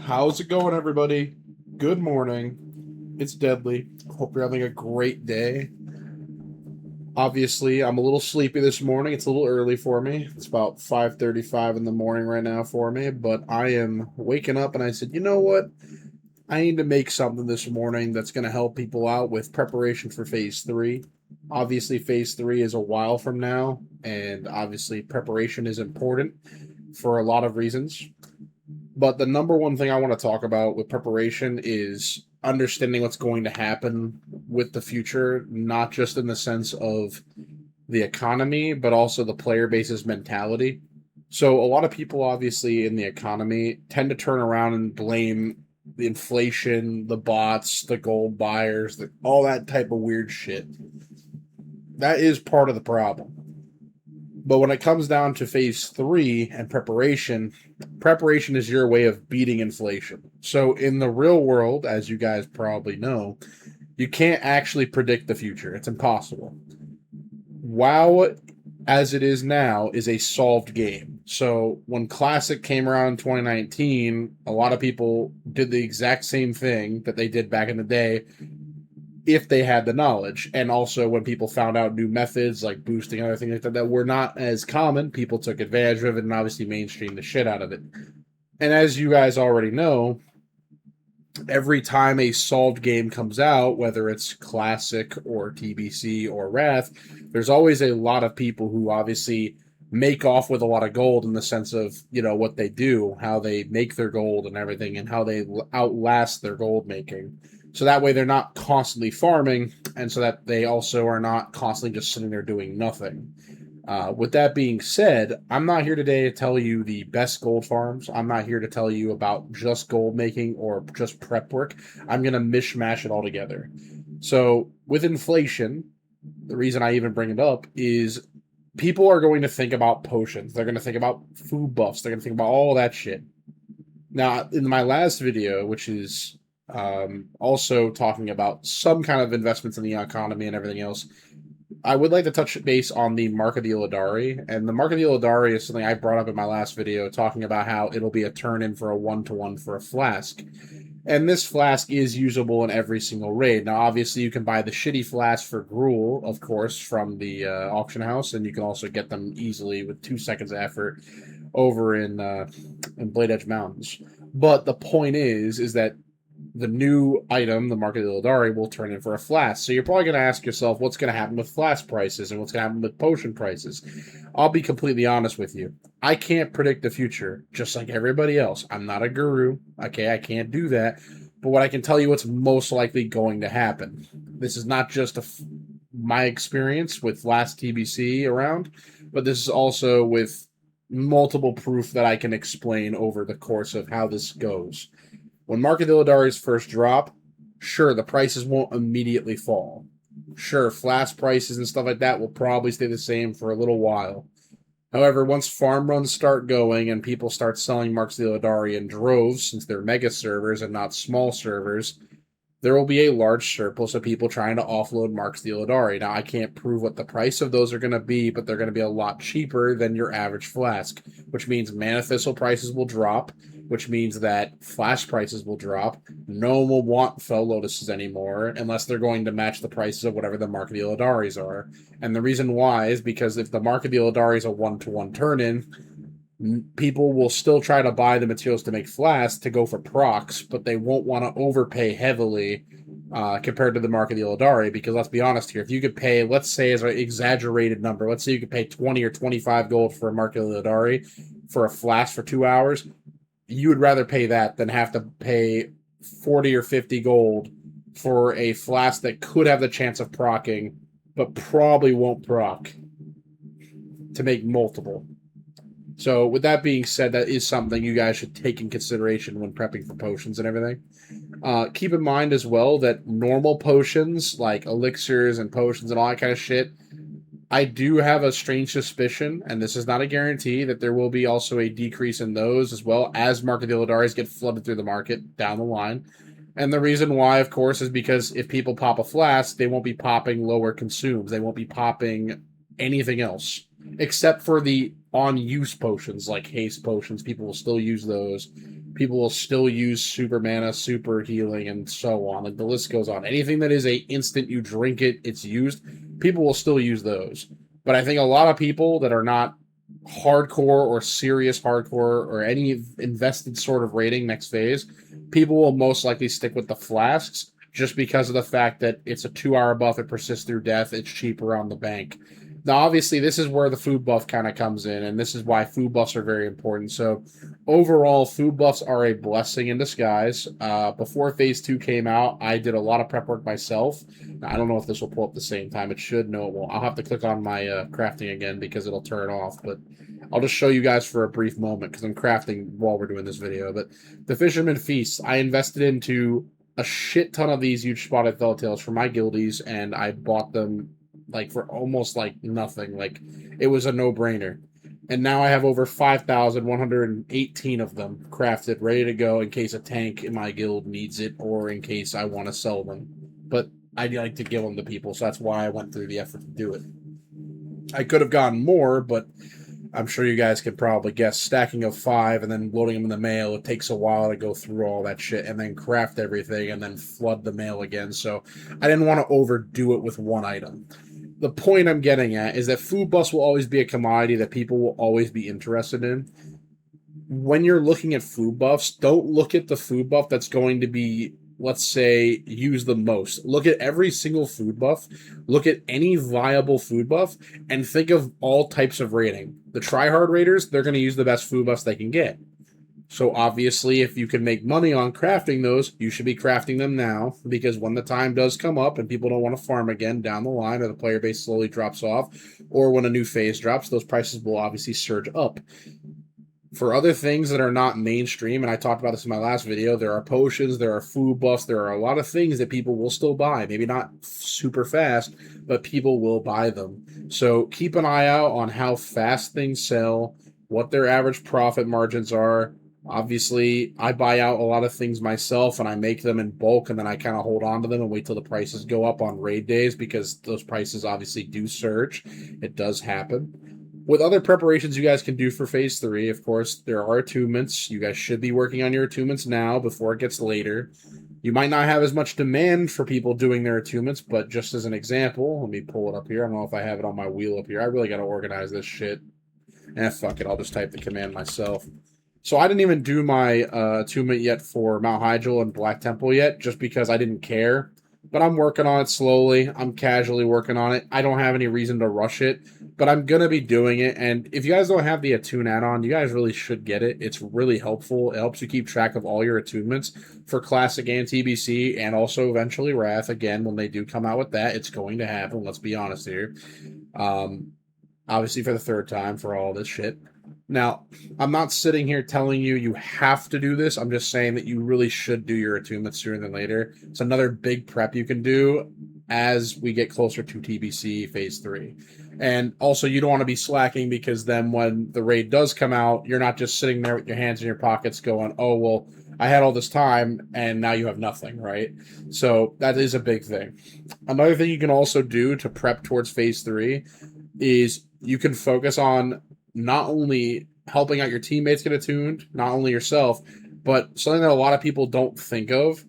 How's it going, everybody? Good morning. It's Deadly. Hope you're having a great day. Obviously, I'm a little sleepy this morning. It's a little early for me. It's about 5:35 in the morning right now for me, but I am waking up and I said, "You know what? I need to make something this morning that's going to help people out with preparation for phase 3." Obviously, phase 3 is a while from now, and obviously preparation is important for a lot of reasons. But the number one thing I want to talk about with preparation is understanding what's going to happen with the future, not just in the sense of the economy, but also the player base's mentality. So, a lot of people, obviously, in the economy tend to turn around and blame the inflation, the bots, the gold buyers, all that type of weird shit. That is part of the problem. But when it comes down to phase 3 and preparation is your way of beating inflation. So in the real world, as you guys probably know, you can't actually predict the future. It's impossible. WoW, as it is now, is a solved game. So when Classic came around in 2019, a lot of people did the exact same thing that they did back in the day if they had the knowledge. And also when people found out new methods like boosting and other things like that were not as common, people took advantage of it and obviously mainstreamed the shit out of it. And as you guys already know, every time a solved game comes out, whether it's Classic or TBC or Wrath, there's always a lot of people who obviously make off with a lot of gold in the sense of, what they do, how they make their gold and everything, and how they outlast their gold making. So that way they're not constantly farming, and so that they also are not constantly just sitting there doing nothing. With that being said, I'm not here today to tell you the best gold farms. I'm not here to tell you about just gold making or just prep work. I'm going to mishmash it all together. So, with inflation, the reason I even bring it up is people are going to think about potions. They're going to think about food buffs. They're going to think about all that shit. Now, in my last video, which is also talking about some kind of investments in the economy and everything else, I would like to touch base on the Mark of the Illidari. And the Mark of the Illidari is something I brought up in my last video, talking about how it'll be a turn-in for a 1-to-1 for a flask. And this flask is usable in every single raid. Now, obviously, you can buy the shitty flask for Gruul, of course, from the auction house, and you can also get them easily with 2 seconds of effort over in Blade Edge Mountains. But the point is that the new item, the Mark of the Illidari, will turn in for a flask. So you're probably going to ask yourself, what's going to happen with flask prices and what's going to happen with potion prices? I'll be completely honest with you. I can't predict the future, just like everybody else. I'm not a guru. Okay, I can't do that. But what I can tell you what's most likely going to happen. This is not just my experience with last TBC around, but this is also with multiple proof that I can explain over the course of how this goes. When Mark of the Illidari's first drop, sure, the prices won't immediately fall. Sure, flask prices and stuff like that will probably stay the same for a little while. However, once farm runs start going and people start selling Marks of the Illidari in droves, since they're mega servers and not small servers, there will be a large surplus of people trying to offload Marks of the Illidari. Now, I can't prove what the price of those are going to be, but they're going to be a lot cheaper than your average flask, which means mana thistle prices will drop, which means that flash prices will drop. No one will want Fel Lotuses anymore unless they're going to match the prices of whatever the Mark of the Illidari's are. And the reason why is because if the Mark of the Illidari is a 1-to-1 turn-in, people will still try to buy the materials to make flasks to go for procs, but they won't want to overpay heavily compared to the Mark of the Illidari, because let's be honest here, if you could pay, let's say as an exaggerated number, let's say you could pay 20 or 25 gold for a Mark of the Illidari for a flask for 2 hours, you would rather pay that than have to pay 40 or 50 gold for a flask that could have the chance of procking, but probably won't proc to make multiple. So with that being said, that is something you guys should take in consideration when prepping for potions and everything. Keep in mind as well that normal potions, like elixirs and potions and all that kind of shit, I do have a strange suspicion, and this is not a guarantee, that there will be also a decrease in those as well as Mark of the Illidari's get flooded through the market down the line. And the reason why, of course, is because if people pop a flask, they won't be popping lower consumes. They won't be popping anything else. Except for the on-use potions, like haste potions. People will still use those. People will still use super mana, super healing, and so on. Like the list goes on. Anything that is a instant, you drink it, it's used. People will still use those. But I think a lot of people that are not hardcore or serious hardcore or any invested sort of rating next phase, people will most likely stick with the flasks just because of the fact that it's a 2 hour buff, it persists through death, it's cheaper on the bank. Now, obviously, this is where the food buff kind of comes in, and this is why food buffs are very important. So, overall, food buffs are a blessing in disguise. Before Phase 2 came out, I did a lot of prep work myself. Now, I don't know if this will pull up the same time. It should. No, it won't. I'll have to click on my crafting again because it'll turn off. But I'll just show you guys for a brief moment because I'm crafting while we're doing this video. But the Fisherman Feast, I invested into a shit ton of these huge spotted Feltails for my guildies, and I bought them like for almost like nothing. Like it was a no-brainer. And now I have over 5,118 of them crafted, ready to go in case a tank in my guild needs it or in case I want to sell them. But I like to give them to people, so that's why I went through the effort to do it. I could have gotten more, but I'm sure you guys could probably guess. Stacking of 5 and then loading them in the mail, it takes a while to go through all that shit and then craft everything and then flood the mail again. So I didn't want to overdo it with one item. The point I'm getting at is that food buffs will always be a commodity that people will always be interested in. When you're looking at food buffs, don't look at the food buff that's going to be, let's say, used the most. Look at every single food buff. Look at any viable food buff and think of all types of rating. The tryhard raiders, they're going to use the best food buffs they can get. So obviously, if you can make money on crafting those, you should be crafting them now, because when the time does come up and people don't want to farm again down the line, or the player base slowly drops off, or when a new phase drops, those prices will obviously surge up. For other things that are not mainstream, and I talked about this in my last video, there are potions, there are food buffs, there are a lot of things that people will still buy. Maybe not super fast, but people will buy them. So keep an eye out on how fast things sell, what their average profit margins are. Obviously, I buy out a lot of things myself, and I make them in bulk, and then I kind of hold on to them and wait till the prices go up on raid days, because those prices obviously do surge. It does happen. With other preparations you guys can do for Phase 3, of course, there are attunements. You guys should be working on your attunements now before it gets later. You might not have as much demand for people doing their attunements, but just as an example, let me pull it up here. I don't know if I have it on my wheel up here. I really got to organize this shit. Fuck it. I'll just type the command myself. So I didn't even do my attunement yet for Mount Hyjal and Black Temple yet, just because I didn't care. But I'm working on it slowly. I'm casually working on it. I don't have any reason to rush it, but I'm going to be doing it. And if you guys don't have the attune add-on, you guys really should get it. It's really helpful. It helps you keep track of all your attunements for Classic and TBC, and also eventually Wrath. Again, when they do come out with that, it's going to happen. Let's be honest here. Obviously for the third time for all this shit. Now, I'm not sitting here telling you you have to do this. I'm just saying that you really should do your attunements sooner than later. It's another big prep you can do as we get closer to TBC Phase 3. And also, you don't want to be slacking, because then when the raid does come out, you're not just sitting there with your hands in your pockets going, oh, well, I had all this time, and now you have nothing, right? So that is a big thing. Another thing you can also do to prep towards Phase 3 is you can focus on not only helping out your teammates get attuned, not only yourself, but something that a lot of people don't think of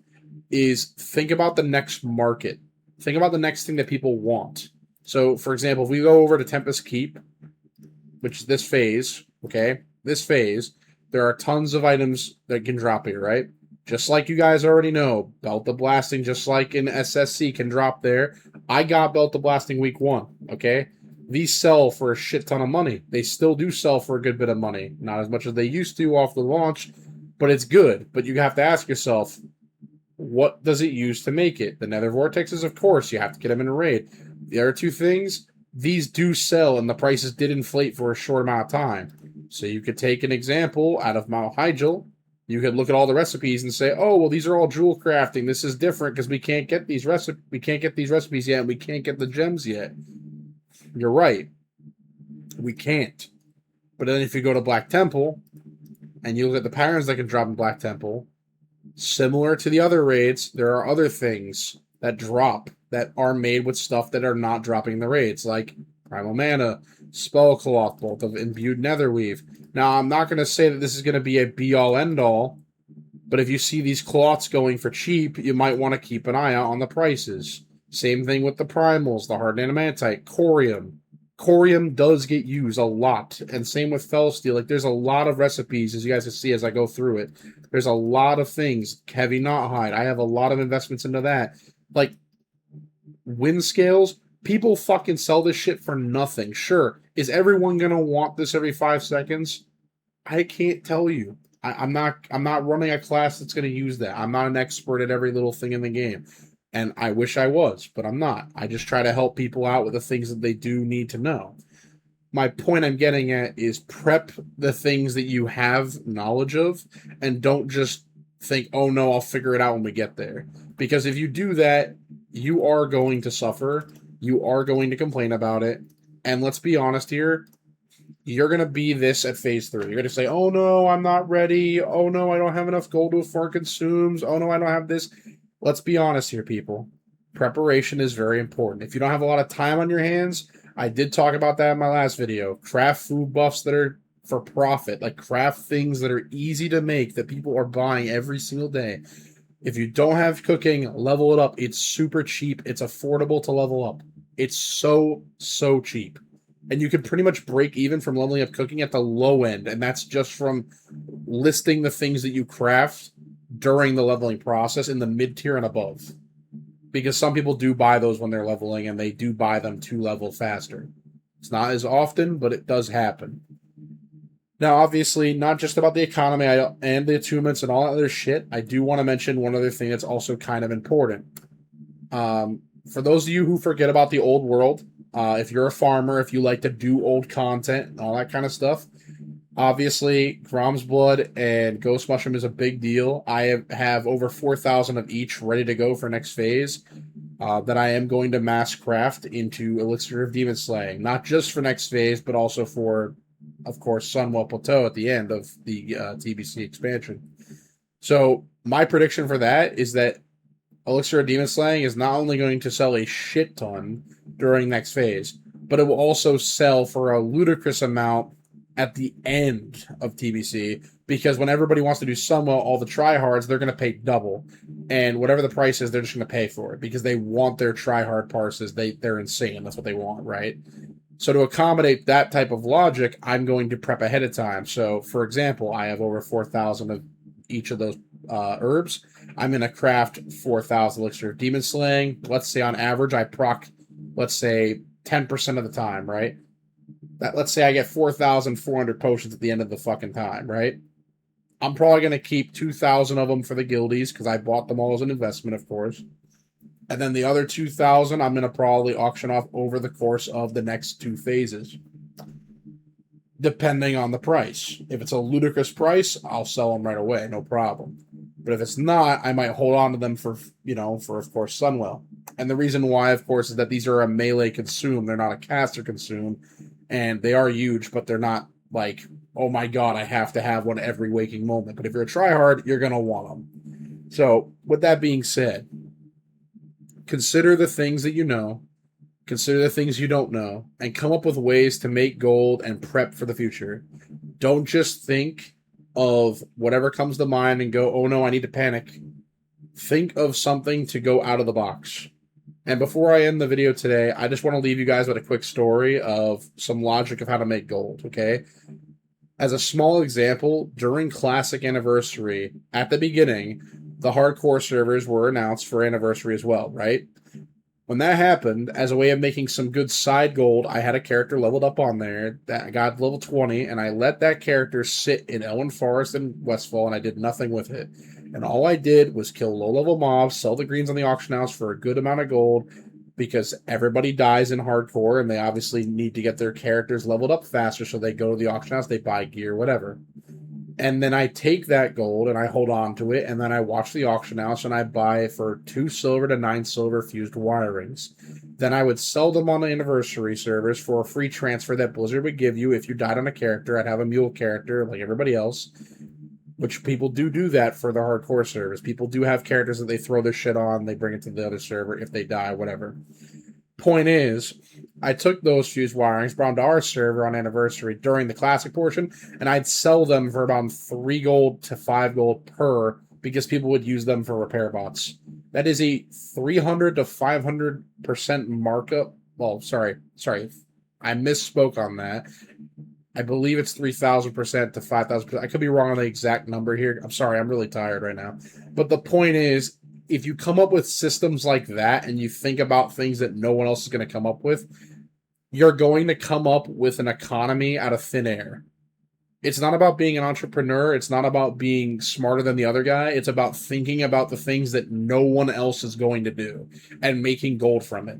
is think about the next market. Think about the next thing that people want. So, for example, if we go over to Tempest Keep, which is this phase, okay? This phase, there are tons of items that can drop here, right? Just like you guys already know, Belt of Blasting, just like in SSC, can drop there. I got Belt of Blasting week 1, okay? These sell for a shit ton of money. They still do sell for a good bit of money. Not as much as they used to off the launch, but it's good. But you have to ask yourself, what does it use to make it? The Nether Vortexes, of course, you have to get them in a raid. The other two things, these do sell, and the prices did inflate for a short amount of time. So you could take an example out of Mount Hyjal. You could look at all the recipes and say, oh, well, these are all jewel crafting. This is different because we can't get these recipes yet, and we can't get the gems yet. You're right. We can't. But then if you go to Black Temple and you look at the patterns that can drop in Black Temple, similar to the other raids, there are other things that drop that are made with stuff that are not dropping in the raids, like Primal Mana, Spell Cloth, Bolt of Imbued Netherweave. Now, I'm not going to say that this is going to be a be-all, end-all, But if you see these cloths going for cheap, you might want to keep an eye out on the prices. Same thing with the primals, the hardened adamantite, corium. Corium does get used a lot, and same with felsteel. Like there's a lot of recipes, as you guys can see as I go through it. There's a lot of things. Heavy knot hide. I have a lot of investments into that. Like wind scales, people fucking sell this shit for nothing. Sure, is everyone gonna want this every 5 seconds? I can't tell you. I'm not running a class that's gonna use that. I'm not an expert at every little thing in the game. And I wish I was, but I'm not. I just try to help people out with the things that they do need to know. My point I'm getting at is prep the things that you have knowledge of and don't just think, oh no, I'll figure it out when we get there. Because if you do that, you are going to suffer. You are going to complain about it. And let's be honest here, you're going to be this at phase 3. You're going to say, oh no, I'm not ready. Oh no, I don't have enough gold before it consumes. Oh no, I don't have this. Let's be honest here, people. Preparation is very important. If you don't have a lot of time on your hands, I did talk about that in my last video. Craft food buffs that are for profit, like craft things that are easy to make that people are buying every single day. If you don't have cooking, level it up. It's super cheap. It's affordable to level up. It's so cheap. And you can pretty much break even from leveling up cooking at the low end, and that's just from listing the things that you craft during the leveling process in the mid-tier and above. Because some people do buy those when they're leveling, and they do buy them to level faster. It's not as often, but it does happen. Now, obviously, not just about the economy and the attunements and all that other shit, I do want to mention one other thing that's also kind of important. For those of you who forget about the old world, if you're a farmer, if you like to do old content and all that kind of stuff, obviously, Grom's Blood and Ghost Mushroom is a big deal. I have over 4,000 of each ready to go for next phase that I am going to mass craft into Elixir of Demon Slaying. Not just for next phase, but also for, of course, Sunwell Plateau at the end of the TBC expansion. So my prediction for that is that Elixir of Demon Slaying is not only going to sell a shit ton during next phase, but it will also sell for a ludicrous amount at the end of TBC, because when everybody wants to do Sunwell, all the tryhards, they're going to pay double. And whatever the price is, they're just going to pay for it because they want their tryhard parses. They're insane. That's what they want, right? So to accommodate that type of logic, I'm going to prep ahead of time. So, for example, I have over 4,000 of each of those herbs. I'm going to craft 4,000 Elixir of Demon Slaying. Let's say on average, I proc, let's say 10% of the time, right? Let's say I get 4,400 potions at the end of the fucking time, right? I'm probably going to keep 2,000 of them for the guildies because I bought them all as an investment, of course. And then the other 2,000, I'm going to probably auction off over the course of the next 2 phases, depending on the price. If it's a ludicrous price, I'll sell them right away, no problem. But if it's not, I might hold on to them for, of course, Sunwell. And the reason why, of course, is that these are a melee consume. They're not a caster consume. And they are huge, but they're not like, oh my god, I have to have one every waking moment. But if you're a tryhard, you're going to want them. So, with that being said, consider the things that you know, consider the things you don't know, and come up with ways to make gold and prep for the future. Don't just think of whatever comes to mind and go, oh no, I need to panic. Think of something to go out of the box. And before I end the video today, I just want to leave you guys with a quick story of some logic of how to make gold, okay? As a small example, during Classic Anniversary, at the beginning, the hardcore servers were announced for Anniversary as well, right? When that happened, as a way of making some good side gold, I had a character leveled up on there that got level 20, and I let that character sit in Elwyn Forest and Westfall, and I did nothing with it. And all I did was kill low-level mobs, sell the greens on the auction house for a good amount of gold, because everybody dies in hardcore, and they obviously need to get their characters leveled up faster, so they go to the auction house, they buy gear, whatever. And then I take that gold and I hold on to it, and then I watch the auction house and I buy for 2 silver to 9 silver fused wirings. Then I would sell them on the anniversary servers for a free transfer that Blizzard would give you if you died on a character. I'd have a mule character like everybody else, which people do that for the hardcore servers. People do have characters that they throw their shit on, they bring it to the other server if they die, whatever. Point is, I took those fused wirings, brought them to our server on anniversary during the classic portion, and I'd sell them for about 3 gold to 5 gold per because people would use them for repair bots. That is a 300 to 500% markup. Well, sorry, I misspoke on that. I believe it's 3,000% to 5,000%. I could be wrong on the exact number here. I'm sorry, I'm really tired right now. But the point is, if you come up with systems like that and you think about things that no one else is going to come up with, you're going to come up with an economy out of thin air. It's not about being an entrepreneur. It's not about being smarter than the other guy. It's about thinking about the things that no one else is going to do and making gold from it.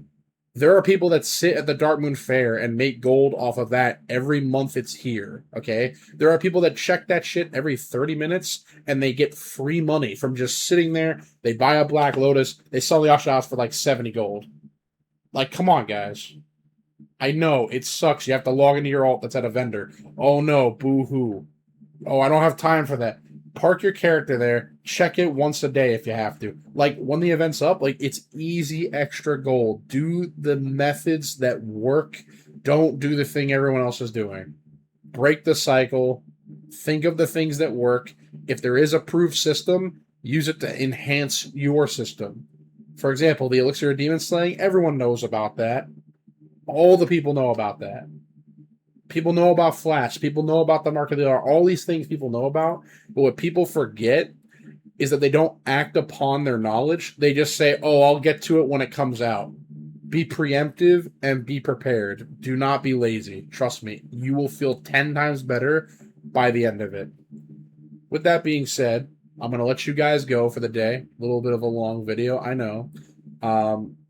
There are people that sit at the Dark Moon Fair and make gold off of that every month it's here, okay? There are people that check that shit every 30 minutes and they get free money from just sitting there. They buy a Black Lotus. They sell the auction house for like 70 gold. Like, come on, guys. I know, it sucks. You have to log into your alt that's at a vendor. Oh no, boo-hoo. Oh, I don't have time for that. Park your character there. Check it once a day if you have to. Like, when the event's up, like, it's easy extra gold. Do the methods that work. Don't do the thing everyone else is doing. Break the cycle. Think of the things that work. If there is a proof system, use it to enhance your system. For example, the Elixir of Demon Slaying, everyone knows about that. All the people know about that. People know about Flash. People know about the Mark of the Hour. All these things people know about. But what people forget is that they don't act upon their knowledge. They just say, oh, I'll get to it when it comes out. Be preemptive and be prepared. Do not be lazy. Trust me. You will feel 10 times better by the end of it. With that being said, I'm going to let you guys go for the day. A little bit of a long video, I know.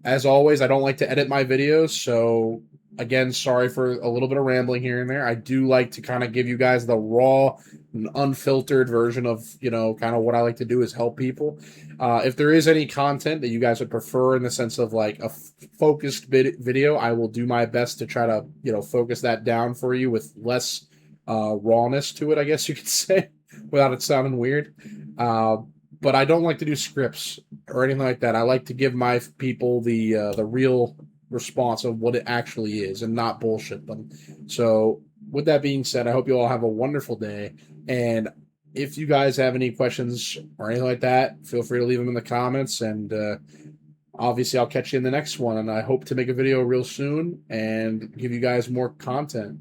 As always, I don't like to edit my videos, so again, sorry for a little bit of rambling here and there. I do like to kind of give you guys the raw and unfiltered version of, kind of what I like to do is help people. If there is any content that you guys would prefer in the sense of like a focused video, I will do my best to try to, focus that down for you with less rawness to it, I guess you could say, without it sounding weird. But I don't like to do scripts or anything like that. I like to give my people the real response of what it actually is and not bullshit them. So with that being said, I hope you all have a wonderful day. And if you guys have any questions or anything like that, feel free to leave them in the comments. And obviously, I'll catch you in the next one. And I hope to make a video real soon and give you guys more content.